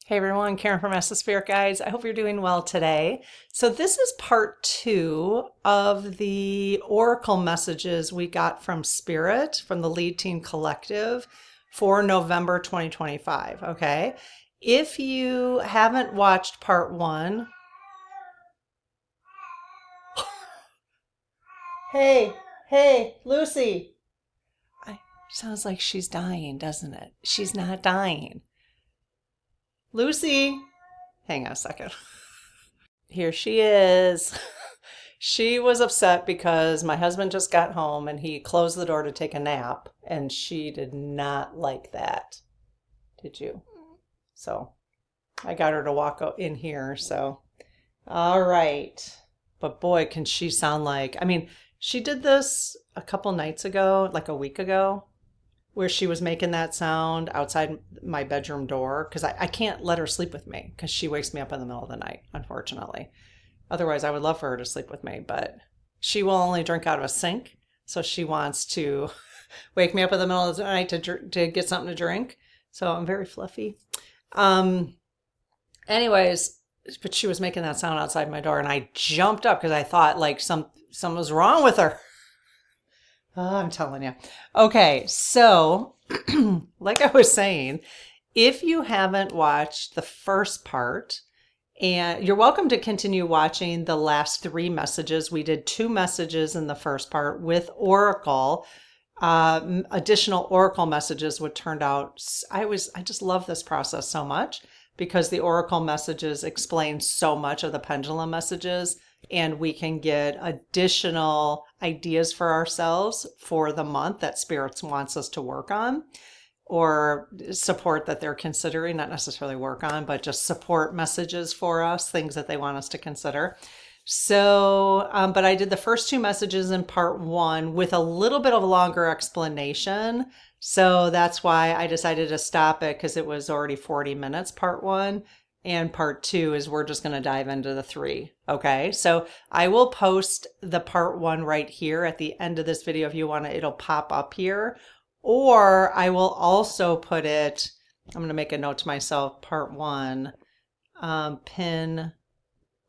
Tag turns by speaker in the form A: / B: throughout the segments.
A: Hey everyone, Karen from Master Spirit Guides. I hope you're doing well today. So this is part 2 of the Oracle messages we got from Spirit, from the Lead Team Collective for November 2025, okay? If you haven't watched part 1, hey, Lucy. Sounds like she's dying, doesn't it? She's not dying. Lucy, hang on a second. Here she is. She was upset because my husband just got home and he closed the door to take a nap, and she did not like that. Did you? So I got her to walk in here. So, all right. But boy, can she sound like, she did this a couple nights ago, like a week ago, where she was making that sound outside my bedroom door, because I can't let her sleep with me because she wakes me up in the middle of the night, unfortunately. Otherwise, I would love for her to sleep with me, but she will only drink out of a sink. So she wants to wake me up in the middle of the night to get something to drink. So I'm very fluffy. Anyways, but she was making that sound outside my door, and I jumped up because I thought like something was wrong with her. Oh, I'm telling you. Okay, so like I was saying, if you haven't watched the first part, and you're welcome to continue watching the last 3 messages. We did 2 messages in the first part with Oracle, additional Oracle messages, what turned out. I just love this process so much because the Oracle messages explain so much of the Pendulum messages, and we can get additional ideas for ourselves for the month that Spirits wants us to work on, or support that they're considering, not necessarily work on, but just support messages for us, things that they want us to consider. So, but I did the first 2 messages in part 1 with a little bit of a longer explanation. So that's why I decided to stop it, because it was already 40 minutes, part 1. And part 2 is we're just going to dive into the 3. Okay. So I will post the part 1 right here at the end of this video. If you want to, it'll pop up here. Or I will also put it, I'm going to make a note to myself, part 1, pin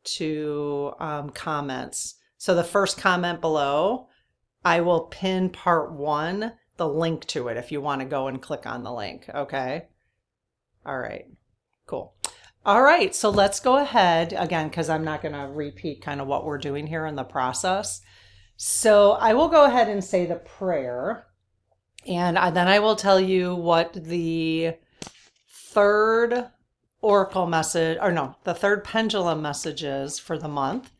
A: to comments. So the first comment below, I will pin part 1, the link to it, if you want to go and click on the link. Okay. All right. Cool. All right. So let's go ahead again, because I'm not going to repeat kind of what we're doing here in the process. So I will go ahead and say the prayer. And then I will tell you what the third Oracle message, or no, the third Pendulum message is for the month.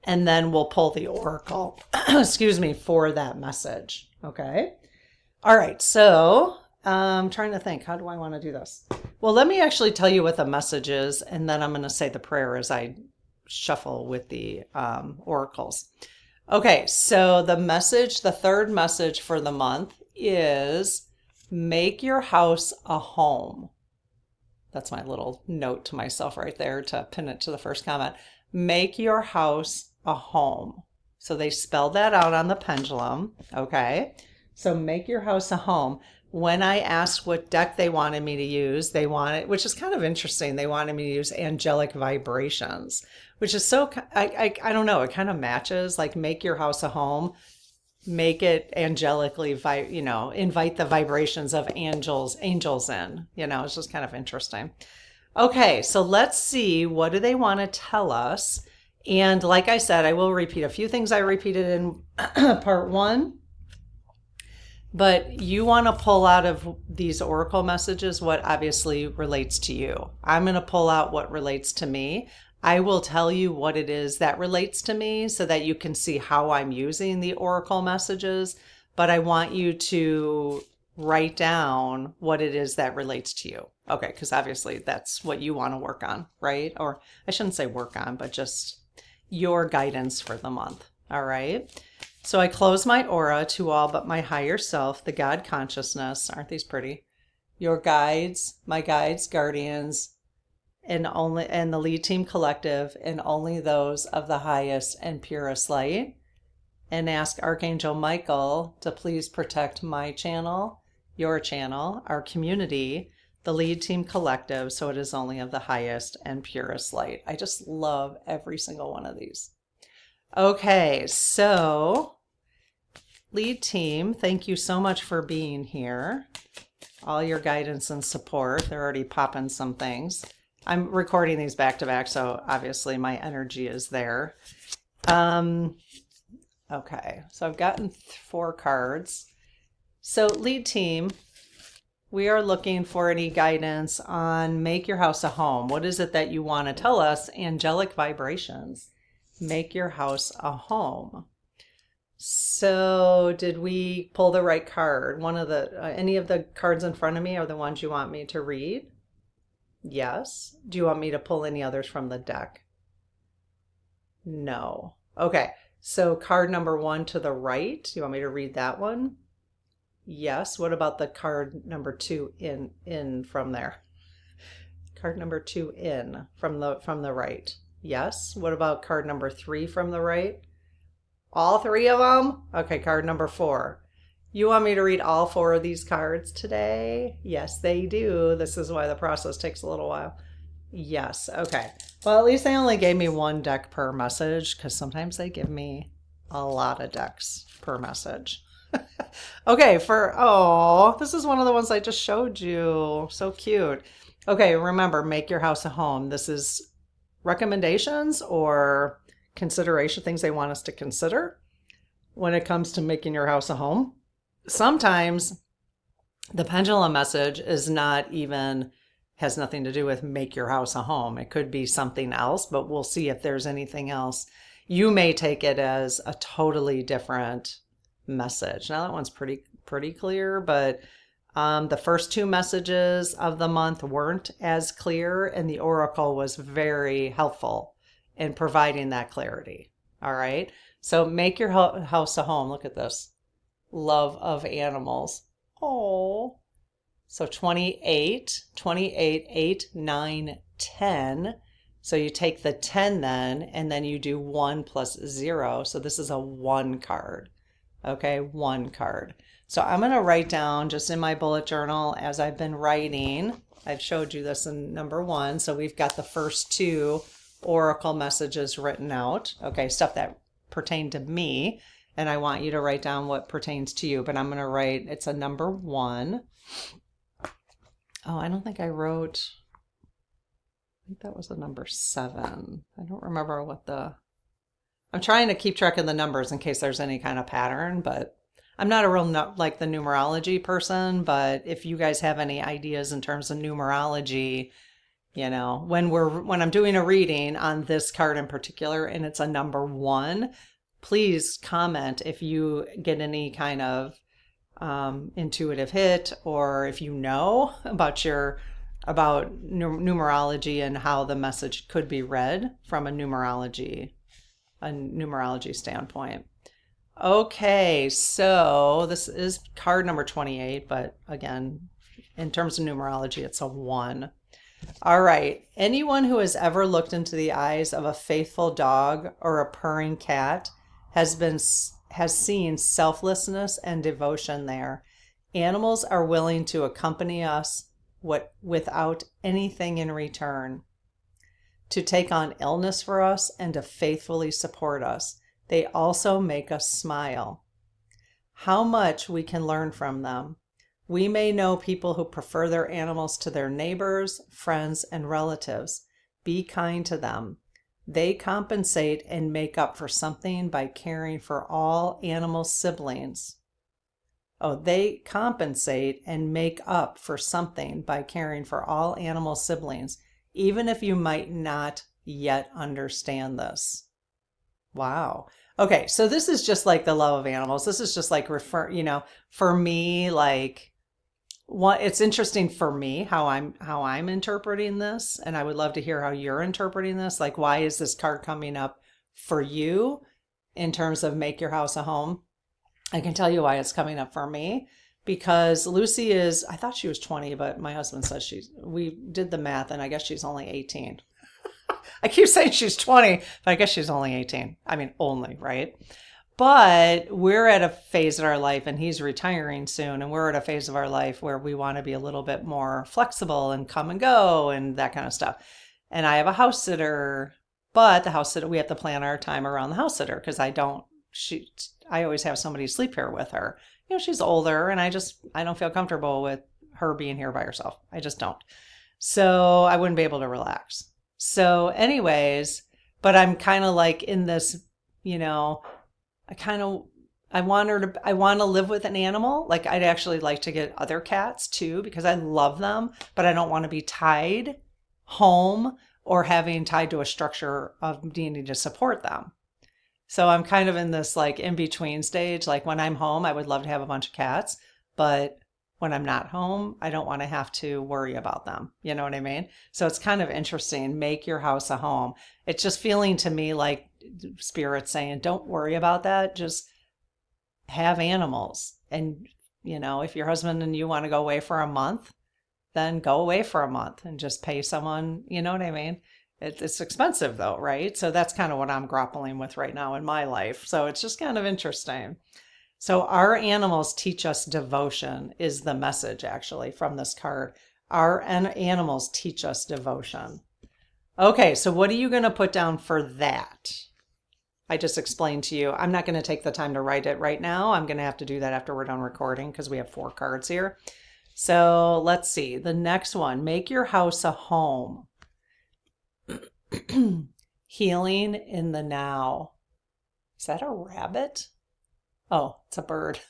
A: And then we'll pull the Oracle, excuse me, for that message. Okay. All right. So I'm trying to think, how do I want to do this? Well, let me actually tell you what the message is, and then I'm going to say the prayer as I shuffle with the oracles. Okay. So the third message for the month is make your house a home. That's my little note to myself right there to pin it to the first comment. Make your house a home. So they spelled that out on the pendulum. Okay. So make your house a home. When I asked what deck they wanted me to use, they wanted, which is kind of interesting, they wanted me to use angelic vibrations, which is so, I don't know, it kind of matches, like make your house a home. Make it angelically, invite the vibrations of angels in, it's just kind of interesting. Okay, so let's see, what do they want to tell us? And like I said, I will repeat a few things I repeated in part 1, but you want to pull out of these Oracle messages what obviously relates to you. I'm going to pull out what relates to me. I will tell you what it is that relates to me so that you can see how I'm using the Oracle messages, but I want you to write down what it is that relates to you. Okay, because obviously that's what you want to work on, right? Or I shouldn't say work on, but just your guidance for the month. All right. So I close my aura to all but my higher self, the God consciousness. Aren't these pretty? Your guides, my guides, guardians, and the Lead Team Collective, and only those of the highest and purest light. And ask Archangel Michael to please protect my channel, your channel, our community, the lead team collective, so it is only of the highest and purest light. I just love every single one of these. Okay, so lead team, thank you so much for being here. All your guidance and support. They're already popping some things. I'm recording these back to back, so obviously my energy is there. Okay, so I've gotten 4 cards. So lead team, we are looking for any guidance on make your house a home. What is it that you want to tell us? Angelic vibrations. Make your house a home. So did we pull the right card? One of the, any of the cards in front of me are the ones you want me to read? Yes. Do you want me to pull any others from the deck? No. Okay. So card number 1 to the right, you want me to read that one? Yes. What about the card number 2 in from there? Card number 2 in from the right. Yes. What about card number 3 from the right? All 3 of them? Okay, card number 4. You want me to read all 4 of these cards today? Yes, they do. This is why the process takes a little while. Yes. Okay. Well, at least they only gave me 1 deck per message, because sometimes they give me a lot of decks per message. Okay, this is one of the ones I just showed you. So cute. Okay, remember, make your house a home. This is recommendations or consideration, things they want us to consider when it comes to making your house a home. Sometimes the pendulum message is not even, has nothing to do with make your house a home. It could be something else, but we'll see if there's anything else. You may take it as a totally different message. Now that one's pretty clear, but the first 2 messages of the month weren't as clear, and the oracle was very helpful in providing that clarity. All right. So make your house a home. Look at this. Love of animals. Oh. So 28, 8, 9, 10. So you take the 10 then, and then you do 1 plus 0. So this is a 1 card. Okay, 1 card. So I'm going to write down just in my bullet journal as I've been writing. I've showed you this in number 1. So we've got the first 2 oracle messages written out. Okay, stuff that pertain to me. And I want you to write down what pertains to you. But I'm going to write, it's a number 1. Oh, I don't think I wrote, I think that was a number 7. I don't remember I'm trying to keep track of the numbers in case there's any kind of pattern, but I'm not a real like the numerology person, but if you guys have any ideas in terms of numerology, you know, when I'm doing a reading on this card in particular and it's a number 1, please comment if you get any kind of intuitive hit, or if you know about numerology and how the message could be read from a numerology standpoint. Okay, so this is card number 28, but again, in terms of numerology, it's a 1. All right, anyone who has ever looked into the eyes of a faithful dog or a purring cat has seen selflessness and devotion there. Animals are willing to accompany us without anything in return, to take on illness for us and to faithfully support us. They also make us smile. How much we can learn from them. We may know people who prefer their animals to their neighbors, friends, and relatives. Be kind to them. They compensate and make up for something by caring for all animal siblings. Oh, they compensate and make up for something by caring for all animal siblings, even if you might not yet understand this. Wow. Okay, so this is just like the love of animals. This is just like for me, like it's interesting for me how I'm interpreting this, and I would love to hear how you're interpreting this. Like, why is this card coming up for you in terms of make your house a home? I can tell you why it's coming up for me, because Lucy I thought she was 20, but my husband says we did the math and I guess she's only 18. I keep saying she's 20, but I guess she's only 18. I mean, only, right? But we're at a phase in our life, and he's retiring soon, and we're at a phase of our life where we want to be a little bit more flexible and come and go and that kind of stuff. And I have a house sitter, but the house sitter, we have to plan our time around the house sitter because I always have somebody sleep here with her. She's older, and I don't feel comfortable with her being here by herself. I just don't. So I wouldn't be able to relax. So anyways, but I'm kind of like in this, I want to live with an animal. Like I'd actually like to get other cats too, because I love them, but I don't want to be tied home or having tied to a structure of needing to support them. So I'm kind of in this like in between stage. Like when I'm home, I would love to have a bunch of cats, but when I'm not home, I don't want to have to worry about them. You know what I mean? So it's kind of interesting. Make your house a home. It's just feeling to me like Spirit saying, don't worry about that. Just have animals. And, if your husband and you want to go away for a month, then go away for a month and just pay someone. You know what I mean? It's expensive though, right? So that's kind of what I'm grappling with right now in my life. So it's just kind of interesting. So our animals teach us devotion is the message actually from this card. Our animals teach us devotion. Okay, so what are you going to put down for that? I just explained to you. I'm not going to take the time to write it right now. I'm going to have to do that after we're done recording because we have 4 cards here. So let's see. The next one, make your house a home. Healing in the now. Is that a rabbit? Oh, it's a bird.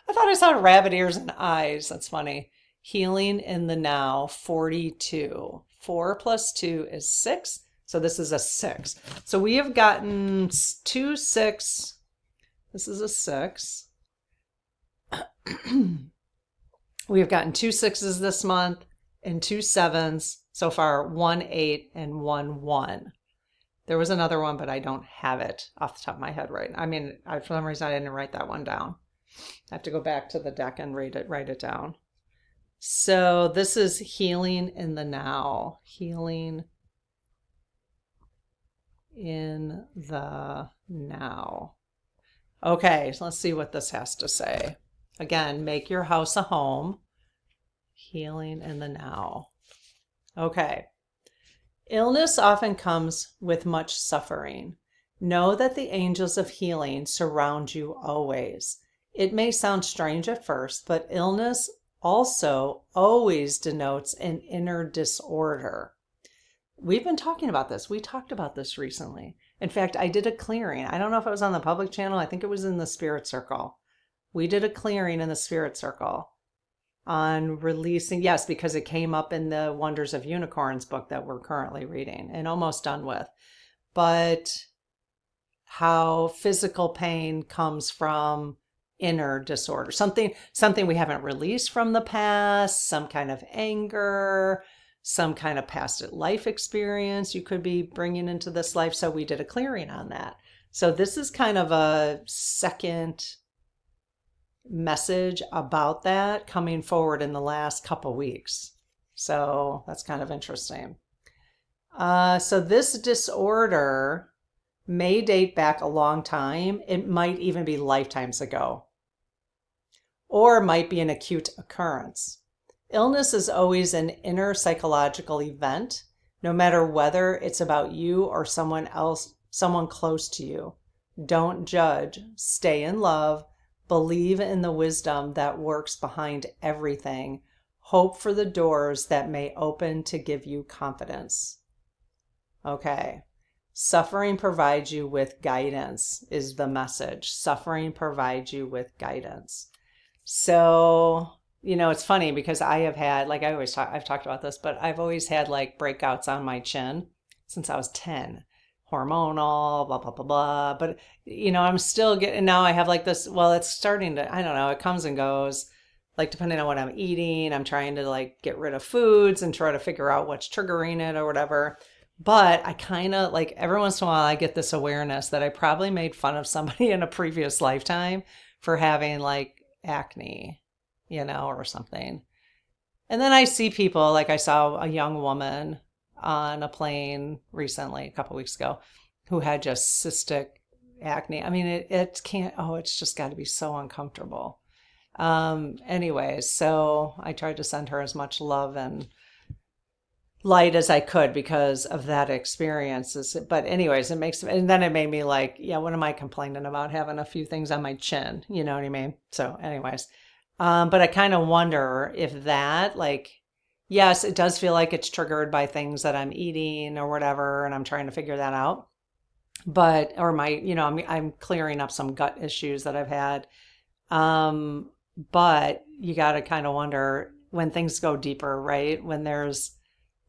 A: I thought I saw rabbit ears and eyes. That's funny. Healing in the now, 42. 4 plus 2 is 6. So this is a 6. So we have gotten 2 6. This is a 6. We have gotten 2 6s this month and 2 7s. So far, 1 8 and 1 1. There was another one, but I don't have it off the top of my head right now. I mean, for some reason, I didn't write that one down. I have to go back to the deck and write it down. So this is healing in the now. Healing in the now. Okay, so let's see what this has to say. Again, make your house a home. Healing in the now. Okay. Illness often comes with much suffering. Know that the angels of healing surround you always. It may sound strange at first, but illness also always denotes an inner disorder. We've been talking about this. We talked about this recently. In fact, I did a clearing. I don't know if it was on the public channel. I think it was in the Spirit Circle. We did a clearing in the Spirit Circle on releasing, yes, because it came up in the Wonders of Unicorns book that we're currently reading and almost done with. But how physical pain comes from inner disorder, something we haven't released from the past, some kind of anger, some kind of past life experience you could be bringing into this life. So we did a clearing on that. So this is kind of a second message about that coming forward in the last couple weeks. So that's kind of interesting. So this disorder may date back a long time. It might even be lifetimes ago, or might be an acute occurrence. Illness is always an inner psychological event, no matter whether it's about you or someone else, someone close to you. Don't judge. Stay in love. Believe in the wisdom that works behind everything. Hope for the doors that may open to give you confidence. Okay. Suffering provides you with guidance is the message. Suffering provides you with guidance. So, it's funny because I have had, like I've talked about this, but I've always had like breakouts on my chin since I was 10. Hormonal, blah, blah, blah, blah. But, I'm still getting, now I have like this, well, it's starting to, I don't know, it comes and goes. Like depending on what I'm eating, I'm trying to like get rid of foods and try to figure out what's triggering it or whatever. But I kind of like every once in a while I get this awareness that I probably made fun of somebody in a previous lifetime for having like acne, or something. And then I see people, like I saw a young woman on a plane recently, a couple weeks ago, who had just cystic acne. I mean, it can't, oh, it's just got to be so uncomfortable. Anyways, so I tried to send her as much love and light as I could because of that experience. But anyways, and then it made me like, yeah, what am I complaining about having a few things on my chin? You know what I mean? So anyways, but I kind of wonder if that, like, yes, it does feel like it's triggered by things that I'm eating or whatever, and I'm trying to figure that out. But, or my, I'm clearing up some gut issues that I've had. But you got to kind of wonder when things go deeper, right? When there's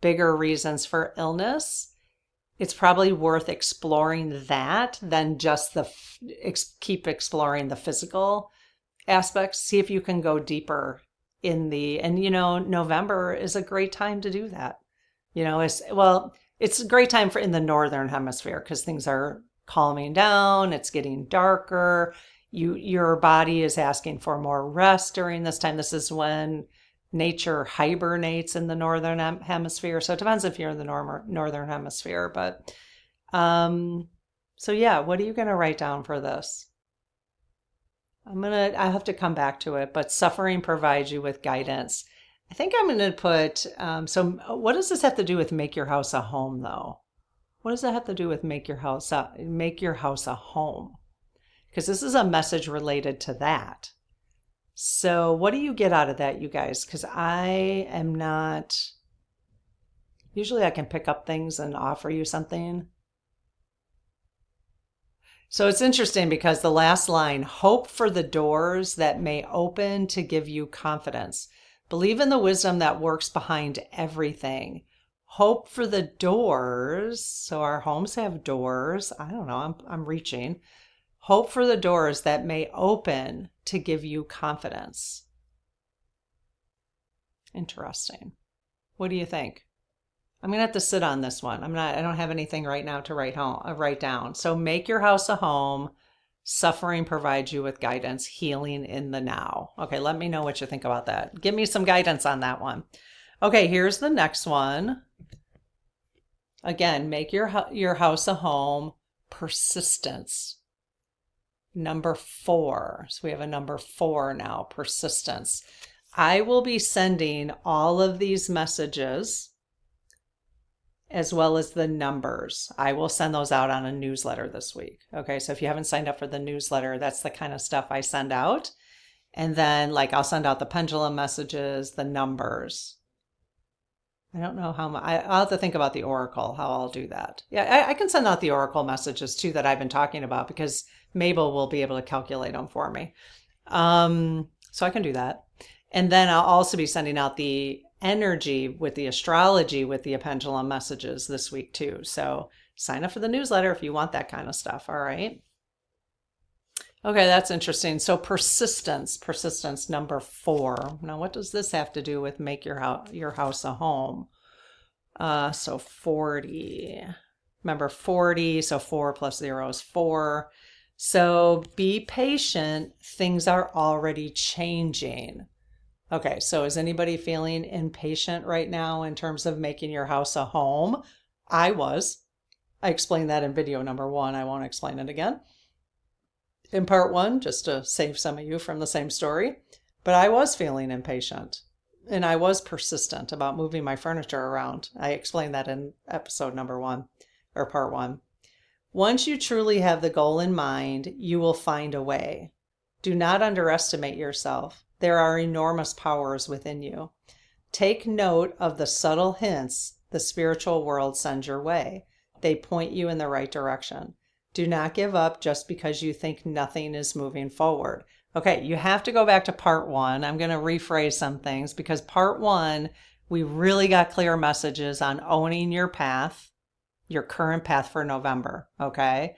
A: bigger reasons for illness, it's probably worth exploring that than just keep exploring the physical aspects. See if you can go deeper and November is a great time to do that. It's a great time for in the northern hemisphere because things are calming down, it's getting darker. Your body is asking for more rest during this time. This is when nature hibernates in the northern hemisphere. So it depends if you're in the northern hemisphere. But so yeah, what are you going to write down for this? I have to come back to it, but suffering provides you with guidance. I think I'm going to put, so what does this have to do with make your house a home though? What does that have to do with make your house a home? Because this is a message related to that. So what do you get out of that, you guys? Because I am not, usually I can pick up things and offer you something. So it's interesting because the last line, hope for the doors that may open to give you confidence. Believe in the wisdom that works behind everything. Hope for the doors. So our homes have doors. I don't know, I'm reaching. Hope for the doors that may open to give you confidence. Interesting. What do you think? I'm going to have to sit on this one. I don't have anything right now to write down. So make your house a home. Suffering provides you with guidance, healing in the now. Okay, let me know what you think about that. Give me some guidance on that one. Okay, here's the next one. Again, make your house a home. Persistence. Number 4. So we have a number 4 now, persistence. I will be sending all of these messages as well as the numbers. I will send those out on a newsletter this week. Okay, so if you haven't signed up for the newsletter, that's the kind of stuff I send out. And then like I'll send out the pendulum messages, the numbers. I don't know how much, I'll have to think about the oracle, how I'll do that. Yeah, I can send out the oracle messages too that I've been talking about because Mabel will be able to calculate them for me. So I can do that. And then I'll also be sending out the energy with the astrology with the pendulum messages this week too. So sign up for the newsletter if you want that kind of stuff. All right. Okay, that's interesting. So persistence number 4. Now, what does this have to do with make your house a home? So 40. Remember 40, so 4 plus 0 is 4. So be patient. Things are already changing. Okay, so is anybody feeling impatient right now in terms of making your house a home? I was. I explained that in video number 1. I won't explain it again in part 1, just to save some of you from the same story. But I was feeling impatient and I was persistent about moving my furniture around. I explained that in episode number 1 or part 1. Once you truly have the goal in mind, you will find a way. Do not underestimate yourself. There are enormous powers within you. Take note of the subtle hints the spiritual world sends your way. They point you in the right direction. Do not give up just because you think nothing is moving forward. Okay, you have to go back to part 1. I'm going to rephrase some things because part 1, we really got clear messages on owning your path, your current path for November, okay?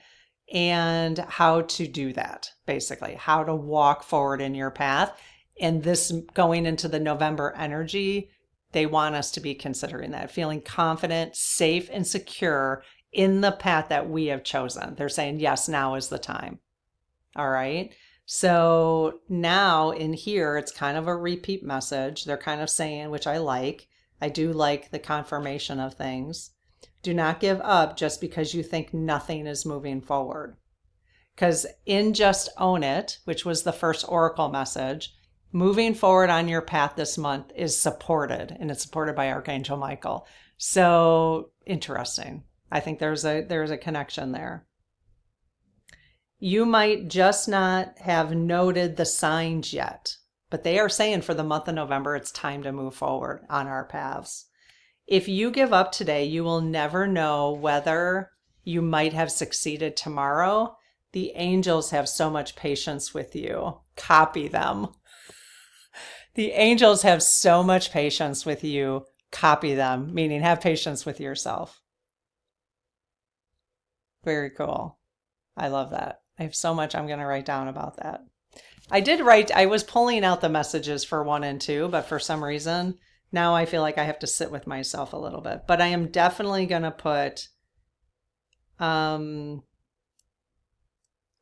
A: And how to do that, basically, how to walk forward in your path. And this going into the November energy, they want us to be considering that, feeling confident, safe, and secure in the path that we have chosen. They're saying, yes, now is the time. All right. So now in here, it's kind of a repeat message. They're kind of saying, which I do like the confirmation of things. Do not give up just because you think nothing is moving forward. Because in Just Own It, which was the first oracle message, moving forward on your path this month is supported, and it's supported by Archangel Michael. So interesting. I think there's a connection there. You might just not have noted the signs yet, but they are saying for the month of November, it's time to move forward on our paths. If you give up today, you will never know whether you might have succeeded tomorrow. The angels have so much patience with you. Copy them. The angels have so much patience with you. Copy them, meaning have patience with yourself. Very cool. I love that. I have so much I'm going to write down about that. I was pulling out the messages for 1 and 2, but for some reason, now I feel like I have to sit with myself a little bit. But I am definitely going to put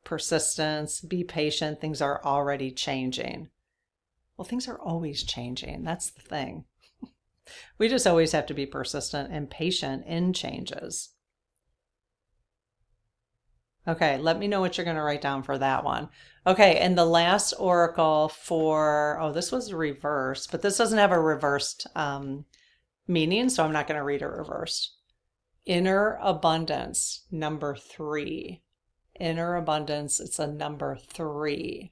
A: persistence, be patient. Things are already changing. Well, things are always changing. That's the thing. We just always have to be persistent and patient in changes. Okay, let me know what you're going to write down for that one. Okay, and the last oracle for, oh, this was reversed, but this doesn't have a reversed meaning, so I'm not going to read it reversed. Inner abundance, number 3. Inner abundance, it's a number 3.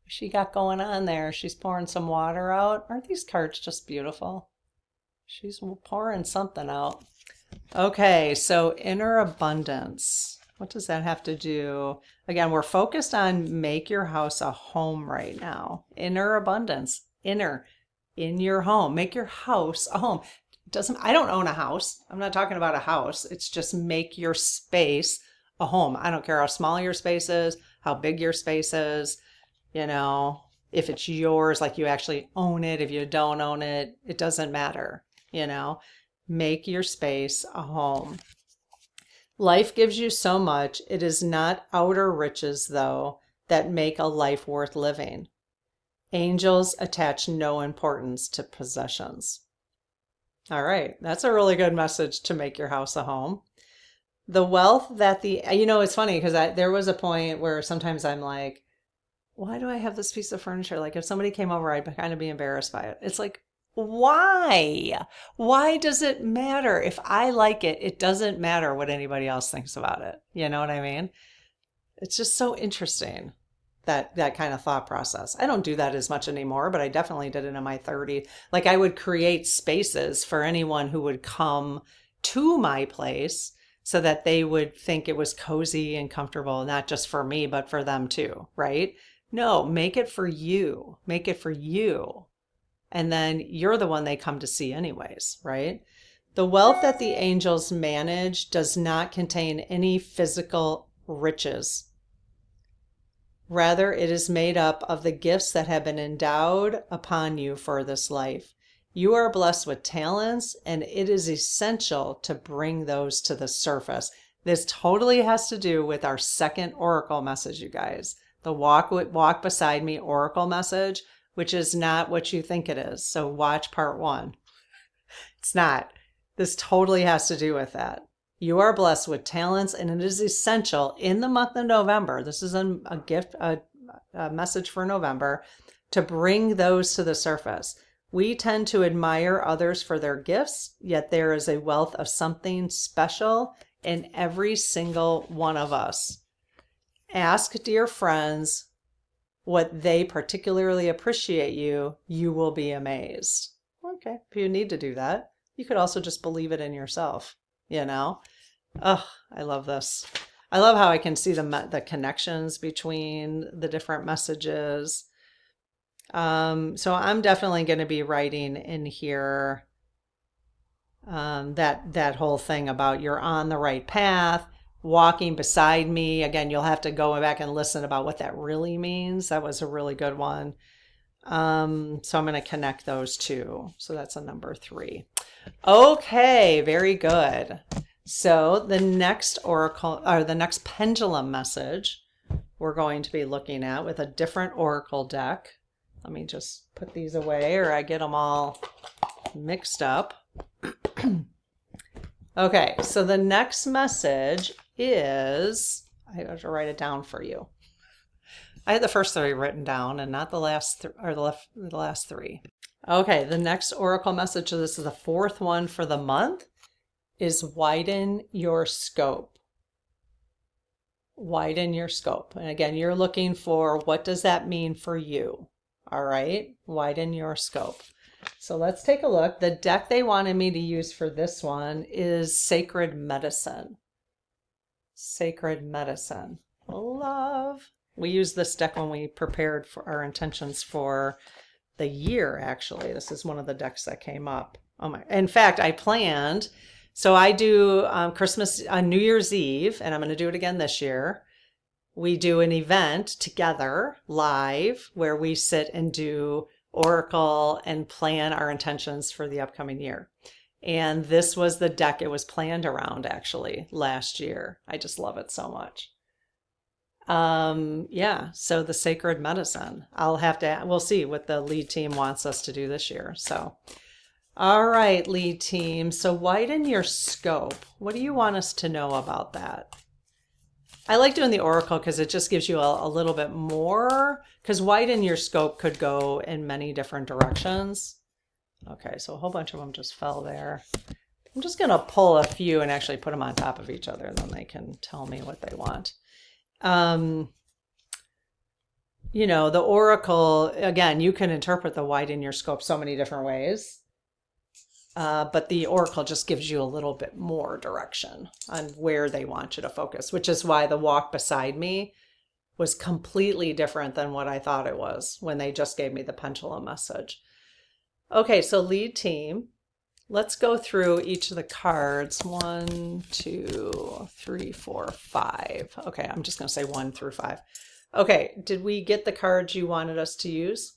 A: She got going on there. She's pouring some water out. Aren't these cards just beautiful? She's pouring something out. Okay, so inner abundance. What does that have to do? Again, we're focused on make your house a home right now. Inner abundance, inner, in your home. Make your house a home. I don't own a house. I'm not talking about a house. It's just make your space a home. I don't care how small your space is, how big your space is, you know, if it's yours, like you actually own it, if you don't own it, it doesn't matter, you know, make your space a home. Life gives you so much. It is not outer riches, though, that make a life worth living. Angels attach no importance to possessions. All right, that's a really good message to make your house a home. The wealth that it's funny because there was a point where sometimes I'm like, why do I have this piece of furniture? Like if somebody came over, I'd kind of be embarrassed by it. It's like, why? Why does it matter? If I like it, it doesn't matter what anybody else thinks about it. You know what I mean? It's just so interesting, that kind of thought process. I don't do that as much anymore, but I definitely did it in my 30s. Like I would create spaces for anyone who would come to my place so that they would think it was cozy and comfortable, not just for me, but for them too, right? No, make it for you. Make it for you. And then you're the one they come to see anyways, right? The wealth that the angels manage does not contain any physical riches. Rather, it is made up of the gifts that have been endowed upon you for this life. You are blessed with talents, and it is essential to bring those to the surface. This totally has to do with our second oracle message, you guys. The walk beside me oracle message, which is not what you think it is. So watch part 1. It's not. This totally has to do with that. You are blessed with talents, and it is essential in the month of November. This is a gift, a message for November, to bring those to the surface. We tend to admire others for their gifts, yet there is a wealth of something special in every single one of us. Ask dear friends what they particularly appreciate you will be amazed. Okay, if you need to do that, you could also just believe it in yourself, you know? Oh, I love this. I love how I can see the connections between the different messages. So I'm definitely going to be writing in here that whole thing about you're on the right path, walking beside me. Again, you'll have to go back and listen about what that really means. That was a really good one. So I'm going to connect those two. So that's a number 3. Okay, very good. So the next oracle, or the next pendulum message we're going to be looking at with a different oracle deck. Let me just put these away or I get them all mixed up. Okay, so the next message is I have to write it down for you. I had the first three written down and not the last the last three. Okay, the next oracle message, so this is the fourth one for the month, is widen your scope. Widen your scope. And again, you're looking for what does that mean for you? All right, widen your scope. So let's take a look. The deck they wanted me to use for this one is Sacred Medicine. Sacred Medicine. Love. We used this deck when we prepared for our intentions for the year, actually. This is one of the decks that came up. Oh my! In fact, I planned. So I do Christmas on New Year's Eve, and I'm going to do it again this year. We do an event together live where we sit and do oracle and plan our intentions for the upcoming year. And this was the deck it was planned around actually last year. I just love it so much. Yeah, so the Sacred Medicine. We'll see what the lead team wants us to do this year. So, all right, lead team. So widen your scope. What do you want us to know about that? I like doing the oracle because it just gives you a little bit more, because widen your scope could go in many different directions. Okay, so a whole bunch of them just fell there. I'm just going to pull a few and actually put them on top of each other, and then they can tell me what they want. You know, the oracle, again, you can interpret the widen your scope so many different ways. But the oracle just gives you a little bit more direction on where they want you to focus, which is why the walk beside me was completely different than what I thought it was when they just gave me the pendulum message. Okay, so lead team, let's go through each of the cards. 1, 2, 3, 4, 5. Okay, I'm just going to say 1 through 5. Okay, did we get the cards you wanted us to use?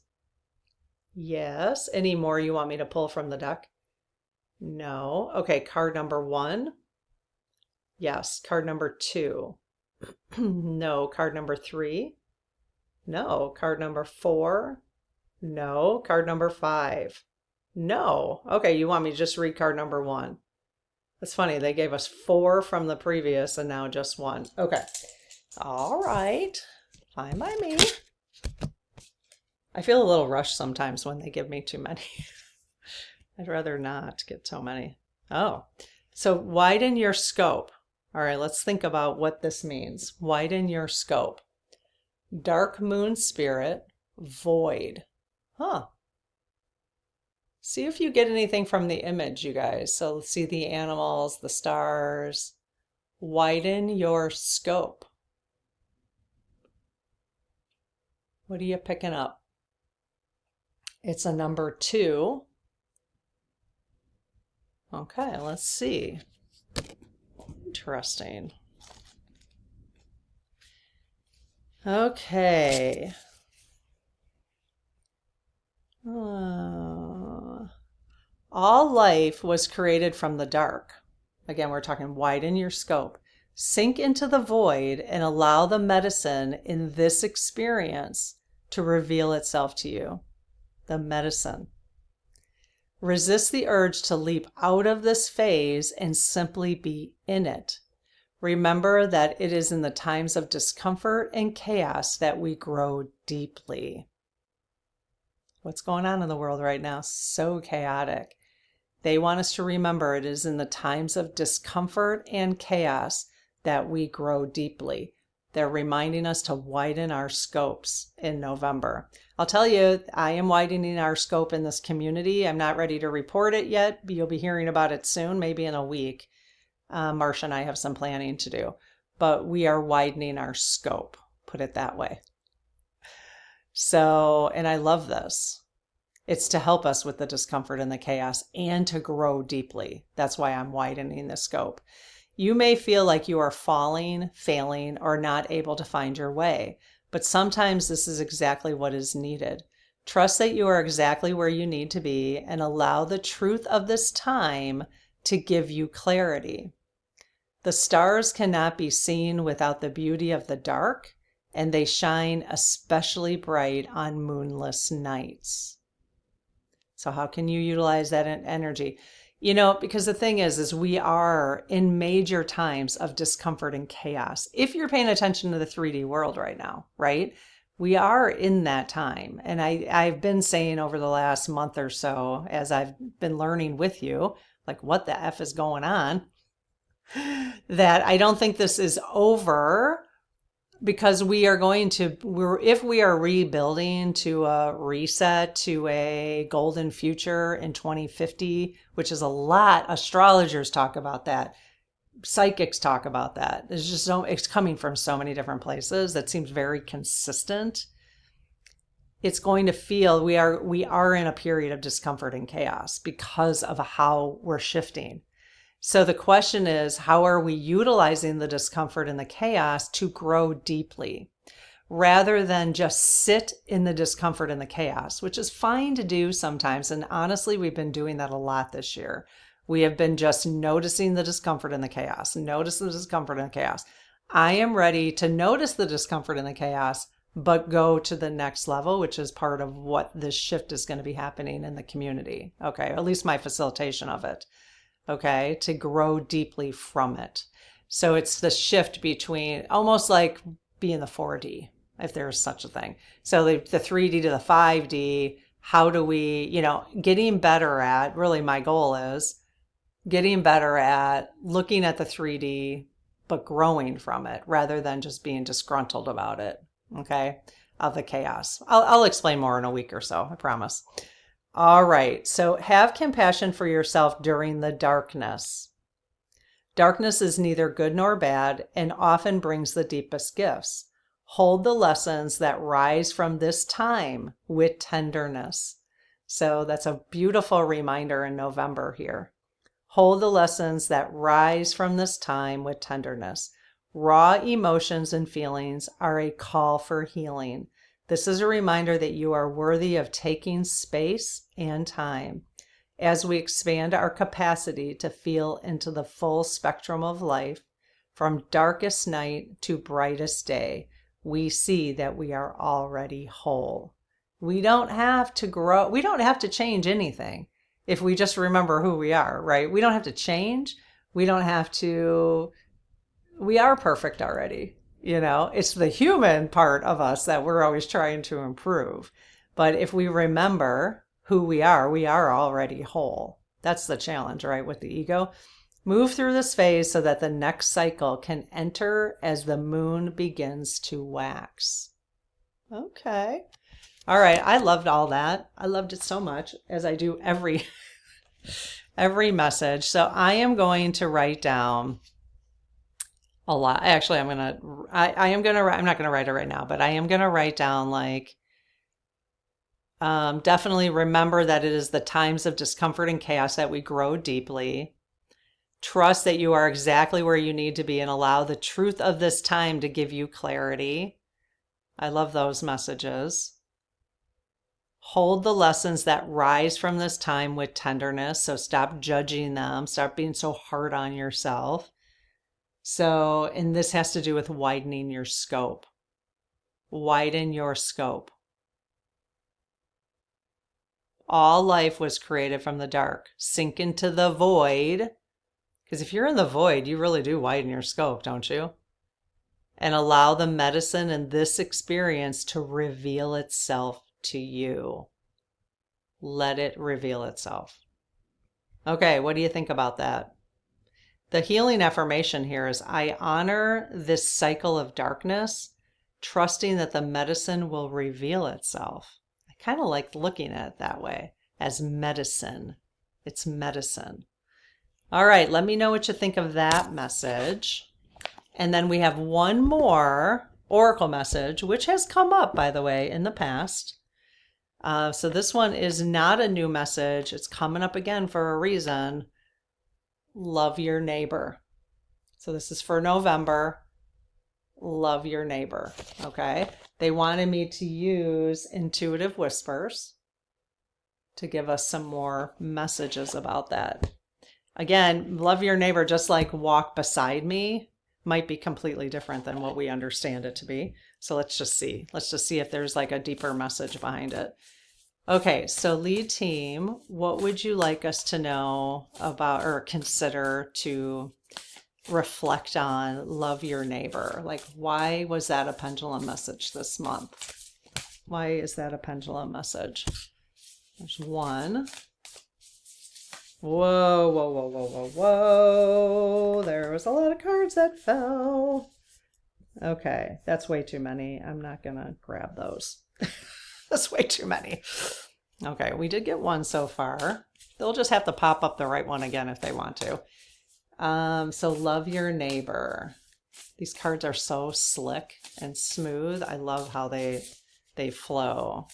A: Yes. Any more you want me to pull from the deck? No. Okay, card number 1. Yes. Card number 2. No. Card number 3. No. Card number 4. No. Card number 5. No. Okay, you want me to just read card number 1. That's funny. They gave us 4 from the previous and now just 1. Okay. All right. Fine by me. I feel a little rushed sometimes when they give me too many. I'd rather not get so many. Oh, so widen your scope. All right, let's think about what this means. Widen your scope. Dark moon spirit, void. Huh. See if you get anything from the image, you guys. So let's see the animals, the stars. Widen your scope. What are you picking up? It's a number 2. Okay, let's see. Interesting. Okay. All life was created from the dark. Again, we're talking widen your scope. Sink into the void and allow the medicine in this experience to reveal itself to you. The medicine. Resist the urge to leap out of this phase and simply be in it. Remember that it is in the times of discomfort and chaos that we grow deeply. What's going on in the world right now? So chaotic. They want us to remember it is in the times of discomfort and chaos that we grow deeply. They're reminding us to widen our scopes in November. I'll tell you, I am widening our scope in this community. I'm not ready to report it yet, but you'll be hearing about it soon, maybe in a week. Marcia and I have some planning to do, but we are widening our scope, put it that way. So, and I love this. It's to help us with the discomfort and the chaos and to grow deeply. That's why I'm widening the scope. You may feel like you are falling, failing, or not able to find your way, but sometimes this is exactly what is needed. Trust that you are exactly where you need to be and allow the truth of this time to give you clarity. The stars cannot be seen without the beauty of the dark, and they shine especially bright on moonless nights. So how can you utilize that energy? Because the thing is we are in major times of discomfort and chaos. If you're paying attention to the 3D world right now, right? We are in that time. And I've been saying over the last month or so, as I've been learning with you, like what the F is going on, that I don't think this is over, because we are if we are rebuilding to a reset to a golden future in 2050, which is a lot, astrologers talk about that, psychics talk about that. There's just it's coming from so many different places that seems very consistent. It's going to feel we are in a period of discomfort and chaos because of how we're shifting. So the question is, how are we utilizing the discomfort and the chaos to grow deeply rather than just sit in the discomfort and the chaos, which is fine to do sometimes. And honestly, we've been doing that a lot this year. We have been just noticing the discomfort and the chaos, notice the discomfort and the chaos. I am ready to notice the discomfort and the chaos, but go to the next level, which is part of what this shift is going to be happening in the community. Okay, at least my facilitation of it. Okay, to grow deeply from it. So it's the shift between almost like being the 4D, if there's such a thing. So the 3D to the 5D, how do we, getting better at, really my goal is getting better at looking at the 3D, but growing from it rather than just being disgruntled about it, okay, of the chaos. I'll explain more in a week or so, I promise. All right, so have compassion for yourself during the darkness. Darkness is neither good nor bad and often brings the deepest gifts. Hold the lessons that rise from this time with tenderness. So that's a beautiful reminder in November here. Hold the lessons that rise from this time with tenderness. Raw emotions and feelings are a call for healing. This is a reminder that you are worthy of taking space and time. As we expand our capacity to feel into the full spectrum of life, from darkest night to brightest day, we see that we are already whole. We don't have to grow. We don't have to change anything if we just remember who we are, right? We don't have to change. We don't have to. We are perfect already. It's the human part of us that we're always trying to improve. But if we remember who we are already whole. That's the challenge, right? With the ego. Move through this phase so that the next cycle can enter as the moon begins to wax. Okay. All right. I loved all that. I loved it so much, as I do every message. So I am going to write down a lot. Actually, I'm not going to write it right now, but I am going to write down definitely remember that it is the times of discomfort and chaos that we grow deeply. Trust that you are exactly where you need to be and allow the truth of this time to give you clarity. I love those messages. Hold the lessons that rise from this time with tenderness. So stop judging them. Stop being so hard on yourself. So, and this has to do with widening your scope. Widen your scope. All life was created from the dark. Sink into the void. Because if you're in the void, you really do widen your scope, don't you? And allow the medicine in this experience to reveal itself to you. Let it reveal itself. Okay, what do you think about that? The healing affirmation here is, I honor this cycle of darkness, trusting that the medicine will reveal itself. I kind of like looking at it that way, as medicine. It's medicine. All right, let me know what you think of that message. And then we have one more oracle message, which has come up, by the way, in the past. So this one is not a new message. It's coming up again for a reason. Love your neighbor. So this is for November. Love your neighbor. Okay. They wanted me to use intuitive whispers to give us some more messages about that. Again, love your neighbor, just like walk beside me, might be completely different than what we understand it to be. So let's just see. Let's just see if there's like a deeper message behind it. Okay, so lead team, what would you like us to know about or consider to reflect on love your neighbor? Like, why was that a pendulum message this month? Why is that a pendulum message? There's one. Whoa, whoa, whoa, whoa, whoa, whoa. There was a lot of cards that fell. Okay, that's way too many. I'm not gonna grab those. That's way too many. Okay, we did get one so far. They'll just have to pop up the right one again if they want to. So love your neighbor. These cards are so slick and smooth. I love how they flow.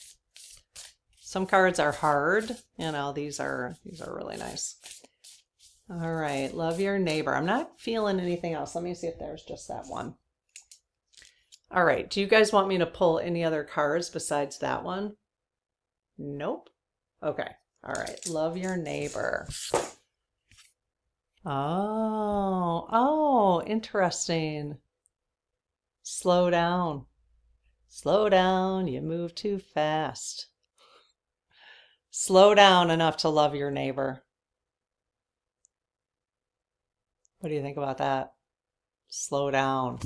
A: Some cards are hard, you know, these are really nice. All right, love your neighbor. I'm not feeling anything else. Let me see if there's just that one. All right, do you guys want me to pull any other cards besides that one? Nope. Okay. All right, love your neighbor. Oh, interesting. Slow down. Slow down, you move too fast. Slow down enough to love your neighbor. What do you think about that? Slow down.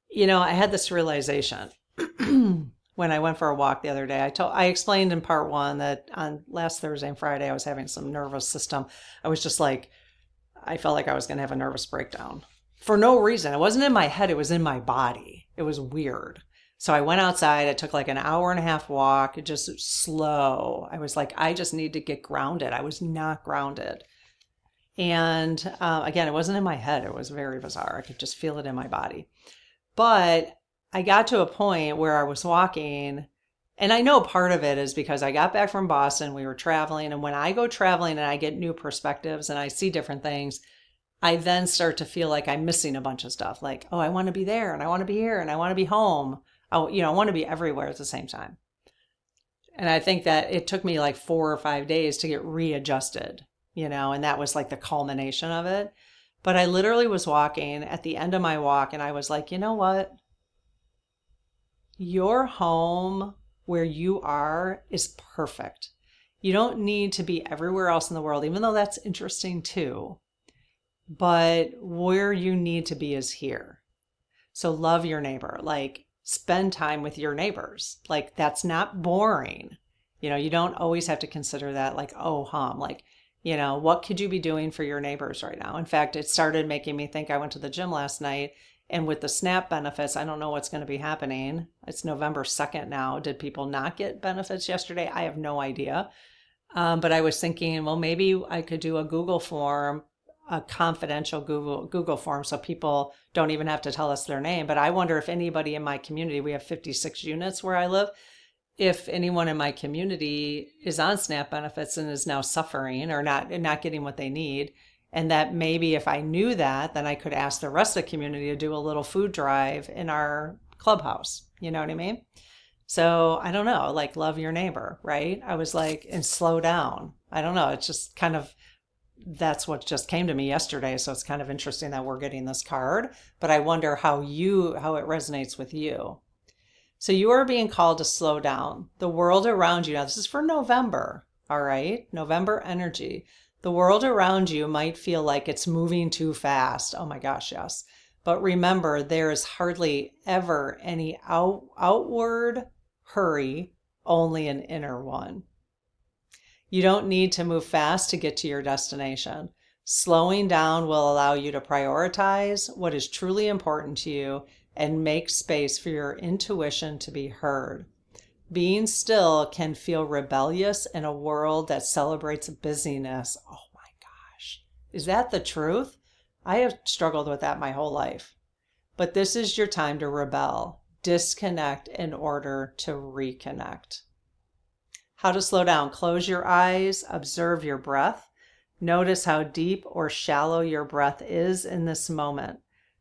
A: You know, I had this realization when I went for a walk the other day. I explained in part one that on last Thursday and Friday, I was having some nervous system. I was just like, I felt like I was going to have a nervous breakdown for no reason. It wasn't in my head. It was in my body. It was weird. So I went outside. I took like an hour and a half walk, just slow. I was like, I just need to get grounded. I was not grounded. And again, it wasn't in my head. It was very bizarre. I could just feel it in my body. But I got to a point where I was walking, and I know part of it is because I got back from Boston. We were traveling. And when I go traveling and I get new perspectives and I see different things, I then start to feel like I'm missing a bunch of stuff. Like, oh, I want to be there and I want to be here and I want to be home. I want to be everywhere at the same time. And I think that it took me like 4 or 5 days to get readjusted, and that was like the culmination of it. But I literally was walking at the end of my walk and I was like, you know what? Your home where you are is perfect. You don't need to be everywhere else in the world, even though that's interesting too. But where you need to be is here. So love your neighbor. Like, spend time with your neighbors. Like, that's not boring. You don't always have to consider that like, oh, like, what could you be doing for your neighbors right now? In fact, it started making me think. I went to the gym last night, and with the SNAP benefits, I don't know what's going to be happening. It's November 2nd now. Did people not get benefits yesterday? I have no idea. But I was thinking, well, maybe I could do a Google form, a confidential Google form, so people don't even have to tell us their name. But I wonder if anybody in my community, we have 56 units where I live, if anyone in my community is on SNAP benefits and is now suffering or not getting what they need. And that maybe if I knew that, then I could ask the rest of the community to do a little food drive in our clubhouse. You know what I mean? So I don't know, like, love your neighbor, right? I was like, and slow down. I don't know. It's just kind of, that's what just came to me yesterday. So it's kind of interesting that we're getting this card, but I wonder how it resonates with you. So you are being called to slow down. The world around you, now this is for November, all right? November energy. The world around you might feel like it's moving too fast. Oh my gosh, yes. But remember, there is hardly ever any outward hurry, only an inner one. You don't need to move fast to get to your destination. Slowing down will allow you to prioritize what is truly important to you and make space for your intuition to be heard. Being still can feel rebellious in a world that celebrates busyness. Oh my gosh. Is that the truth? I have struggled with that my whole life. But this is your time to rebel, disconnect in order to reconnect. How to slow down. Close your eyes, observe your breath. Notice how deep or shallow your breath is in this moment,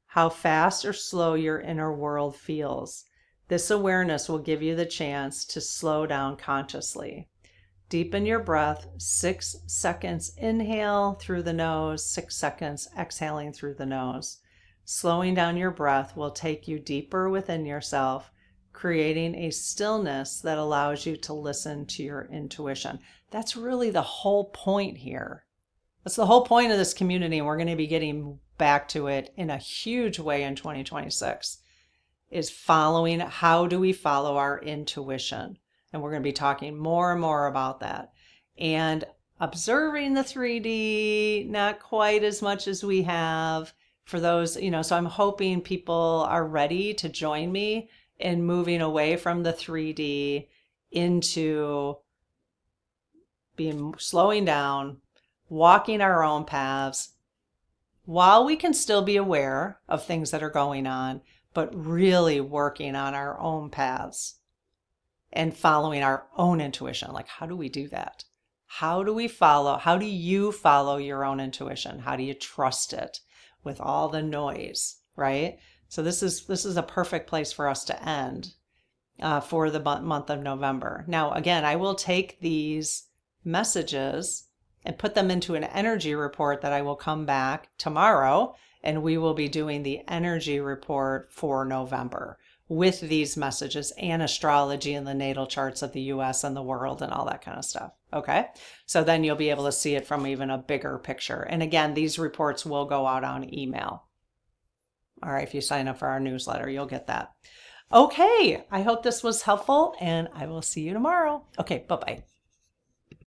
A: how fast or slow your inner world feels. This awareness will give you the chance to slow down consciously. Deepen your breath, 6 seconds inhale through the nose, 6 seconds exhaling through the nose. Slowing down your breath will take you deeper within yourself, creating a stillness that allows you to listen to your intuition. That's really the whole point here. That's the whole point of this community, and we're going to be getting back to it in a huge way in 2026, is following. How do we follow our intuition? And we're going to be talking more and more about that. And observing the 3D, not quite as much as we have for those, so I'm hoping people are ready to join me in moving away from the 3D into slowing down, walking our own paths, while we can still be aware of things that are going on, but really working on our own paths and following our own intuition. Like, how do we do that? How do you follow your own intuition? How do you trust it with all the noise, right? So this is a perfect place for us to end for the month of November. Now, again, I will take these messages and put them into an energy report that I will come back tomorrow, and we will be doing the energy report for November with these messages and astrology and the natal charts of the US and the world and all that kind of stuff. Okay. So then you'll be able to see it from even a bigger picture. And again, these reports will go out on email. All right. If you sign up for our newsletter, you'll get that. Okay. I hope this was helpful, and I will see you tomorrow. Okay. Bye-bye.